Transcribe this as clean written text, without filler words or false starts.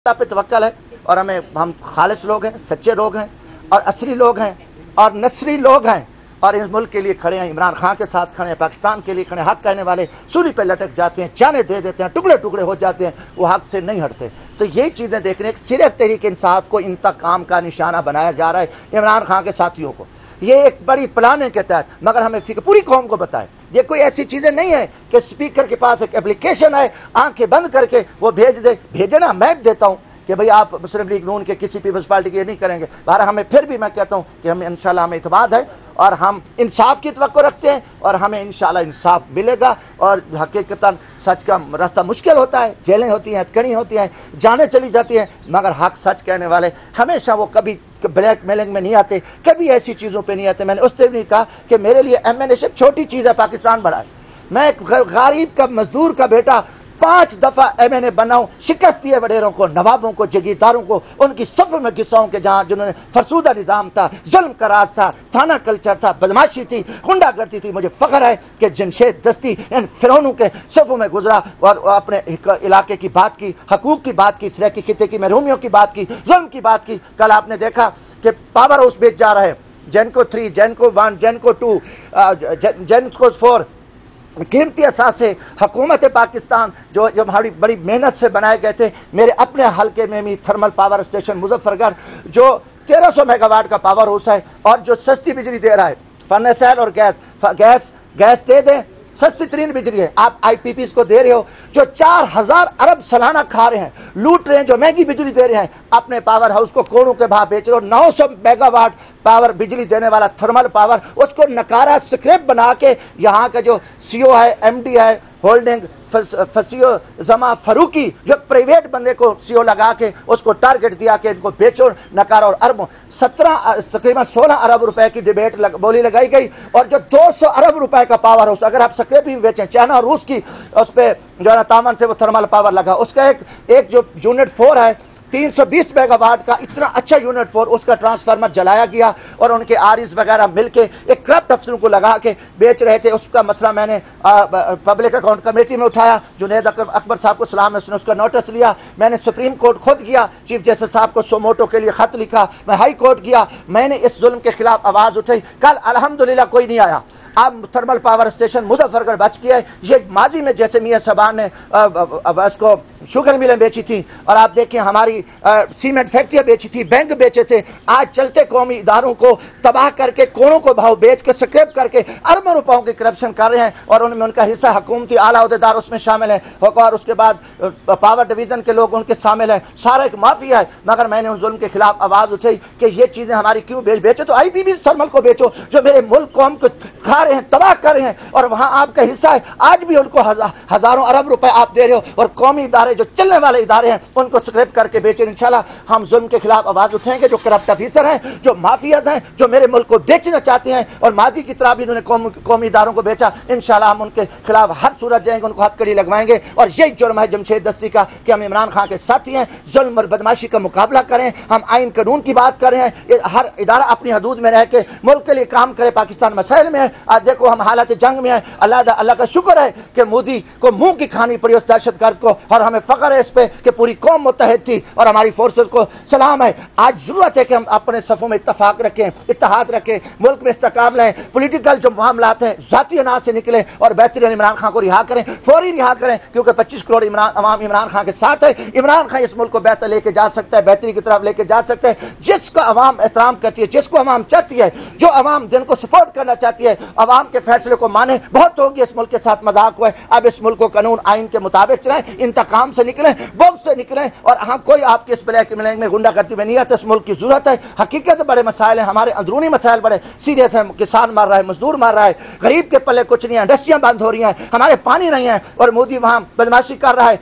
पे तवक्कल है और हम खालिस लोग हैं, सच्चे लोग हैं और असली लोग हैं और नस्ली लोग हैं और इस मुल्क के लिए खड़े हैं। इमरान खान के साथ खड़े हैं, पाकिस्तान के लिए खड़े हैं। हक कहने वाले सूली पे लटक जाते हैं, जाने दे देते हैं, टुकड़े टुकड़े हो जाते हैं, वो हक से नहीं हटते। तो ये चीज़ें देखने सिर्फ तहरीक इंसाफ को इंतकाम का निशाना बनाया जा रहा है इमरान खान के साथियों को। ये एक बड़ी प्लानिंग के तहत, मगर हमें फिक्र पूरी कौम को बताए। ये कोई ऐसी चीज़ें नहीं है कि स्पीकर के पास एक एप्लीकेशन है, आंखें बंद करके वो भेजे ना, मैं देता हूँ कि भाई आप मुस्लिम लीग नून के किसी पीपल्स पार्टी के नहीं करेंगे। बारह हमें फिर भी मैं कहता हूँ कि हमें इंशाल्लाह हमें इत्मीनान है और हम इंसाफ की तवक्को रखते हैं और हमें इंशाल्लाह इंसाफ मिलेगा। और हकीकतन सच का रास्ता मुश्किल होता है, जेलें होती हैं, हथकड़ी होती हैं, जानें चली जाती हैं, मगर हक सच कहने वाले हमेशा वो कभी ब्लैक मेलिंग में नहीं आते, कभी ऐसी चीज़ों पे नहीं आते। मैंने उस दिन भी कहा कि मेरे लिए एमएनएशिप छोटी चीज़ है, पाकिस्तान बड़ा है। मैं एक गरीब का, मजदूर का बेटा 5 दफ़ा एमएनए बनाऊं, शिकस्त दिए वडेरों को, नवाबों को, जगीरदारों को, उनकी सफ़ में घिसाऊं के जहाँ जिन्होंने फरसूदा निज़ाम था, जुल्म का राज था, थाना कल्चर था, बदमाशी थी, गुंडागर्दी थी। मुझे फ़ख्र है कि जमशेद दस्ती इन फिरौनों के सफ़ों में गुजरा और अपने इलाके की बात की, हकूक़ की बात की, सराकी खिते की महरूमियों की बात की, जुल्म की बात की। कल आपने देखा कि पावर हाउस बेच जा रहा है, जेनको 3, जेनको 1, जेनको 2, जेनको 4 कीमती असासे हुकूमत पाकिस्तान जो हमारी बड़ी मेहनत से बनाए गए थे। मेरे अपने हलके में भी थर्मल पावर स्टेशन मुजफ्फरगढ़ जो 1300 मेगावाट का पावर हाउस है और जो सस्ती बिजली दे रहा है, फर्नेसल और गैस दे दें, सस्ती तरीन बिजली है। आप IPPs को दे रहे हो जो 4000 अरब सालाना खा रहे हैं, लूट रहे हैं, जो महंगी बिजली दे रहे हैं, अपने पावर हाउस को करोड़ों के भाव बेच रहे हो। 900 मेगावाट पावर बिजली देने वाला थर्मल पावर, उसको नकारा स्क्रैप बना के यहाँ का जो CEO है, MD है, होल्डिंग फसियो जमा फरूकी, जो प्राइवेट बंदे को CEO लगा के उसको टारगेट दिया कि इनको बेचो, नकारा। और अरबों तकरीबन 16 अरब रुपए की डिबेट बोली लगाई गई और जो 200 अरब रुपए का पावर हाउस अगर आप स्क्रैप भी बेचें, चाइना और रूस की उस पर जो है तामन से वो थर्मल पावर लगा, उसका एक जो यूनिट 4 है 320 मेगावाट का, इतना अच्छा यूनिट 4, उसका ट्रांसफार्मर जलाया गया और उनके आरिस वगैरह मिलके एक करप्ट अफसरों को लगा के बेच रहे थे। उसका मसला मैंने पब्लिक अकाउंट कमेटी में उठाया। जुनैद अकबर साहब को सलाम है, उसने उसका नोटिस लिया। मैंने सुप्रीम कोर्ट खुद गया, चीफ जस्टिस साहब को सोमोटो के लिए ख़त लिखा। मैं हाई कोर्ट गया, मैंने इस जुल्म के खिलाफ आवाज़ उठाई। कल अल्हम्दुलिल्लाह कोई नहीं आया। अब थर्मल पावर स्टेशन मुजफ्फरगढ़ बच गया है। ये माजी में जैसे मियाँ साहबान ने उसको शुगर मिलें बेची थी और आप देखें हमारी सीमेंट फैक्ट्रियाँ बेची थी, बैंक बेचे थे, आज चलते कौमी इदारों को तबाह करके करोड़ों को भाव बेच के स्क्रैप करके अरबों रुपयों की करप्शन कर रहे हैं और उनमें उनका हिस्सा हुकूमती आला अहदेदार उसमें शामिल है और उसके बाद पावर डिवीज़न के लोग उनके शामिल हैं। सारा एक माफिया है। मगर मैंने उस जुल्म के खिलाफ आवाज़ उठाई कि ये चीज़ें हमारी क्यों बेचो, तो IPPs थर्मल को बेचो जो मेरे मुल्क कौम को खा रहे हैं, तबाह कर रहे हैं और वहाँ आपका हिस्सा है। आज भी उनको हज़ारों अरब रुपए आप दे रहे हो और कौमी इदारे जो चलने वाले इदारे हैं उनको स्क्रैप करके बेचे। इंशाल्लाह हम जुल्म के खिलाफ आवाज़ उठाएंगे। जो करप्ट ऑफिसर हैं, जो माफियाज हैं, जो मेरे मुल्क को बेचना चाहते हैं और माजी की तरह भी इन्होंने कौमी इदारों को बेचा, इंशाल्लाह हम उनके खिलाफ हर सूरत जाएंगे, उनको हथकड़ी लगवाएंगे। और यही जुर्म है जमशेद दस्ती का कि हम इमरान खान के साथी हैं। जुल्म और बदमाशी का मुकाबला करें, हम आइन कानून की बात कर रहे हैं। हर इदारा अपनी हदूद में रह के मुल्क के लिए काम करे। पाकिस्तान मसाइल में है, आज देखो हम हालत जंग में है। अल्लाह का शुक्र है कि मोदी को मुंह की खानी पड़ी उस दहशतगर्द को और हमें फ़ख्र है इस पे कि पूरी कौम मुत्तहिद थी और हमारी फोर्सेस को सलाम है। आज ज़रूरत है कि हम अपने सफ़ों में इत्तफाक रखें, इत्तेहाद रखें, मुल्क में इस्तेकाम लाएं, पॉलिटिकल जो मामलात हैं ज़ाती अनाज से निकलें और बेहतरीन इमरान खान को रिहा करें, फौरी रिहा करें, क्योंकि 25 करोड़ अवाम इमरान खान के साथ है। इमरान खान इस मुल्क को बेहतर लेके जा सकता है, बेहतरी की तरफ लेके जा सकता है। जिसका अवाम एहतराम करती है, जिसको अवाम चाहती है, जो अवाम जिनको सपोर्ट करना चाहती है, अवाम के फैसले को माने। बहुत होगी इस मुल्क के साथ मजाक हुआ है। अब इस मुल्क को कानून आइन के मुताबिक चलाएं, इंतकाम से निकलें, बुग़्ज़ से निकलें और हम कोई आपके इस ब्लैक मेलिंग में गुंडागर्दी में नहीं आते। इस मुल्क की जरूरत है। हकीकत बड़े मसाइल हैं, हमारे अंदरूनी मसाइल बड़े सीरियस हैं। किसान मर रहा है, मजदूर मर रहा है, गरीब के पल्ले कुछ नहीं है, इंडस्ट्रियाँ बंद हो रही हैं, हमारे पानी नहीं है और मोदी वहाँ बदमाशी कर रहा है।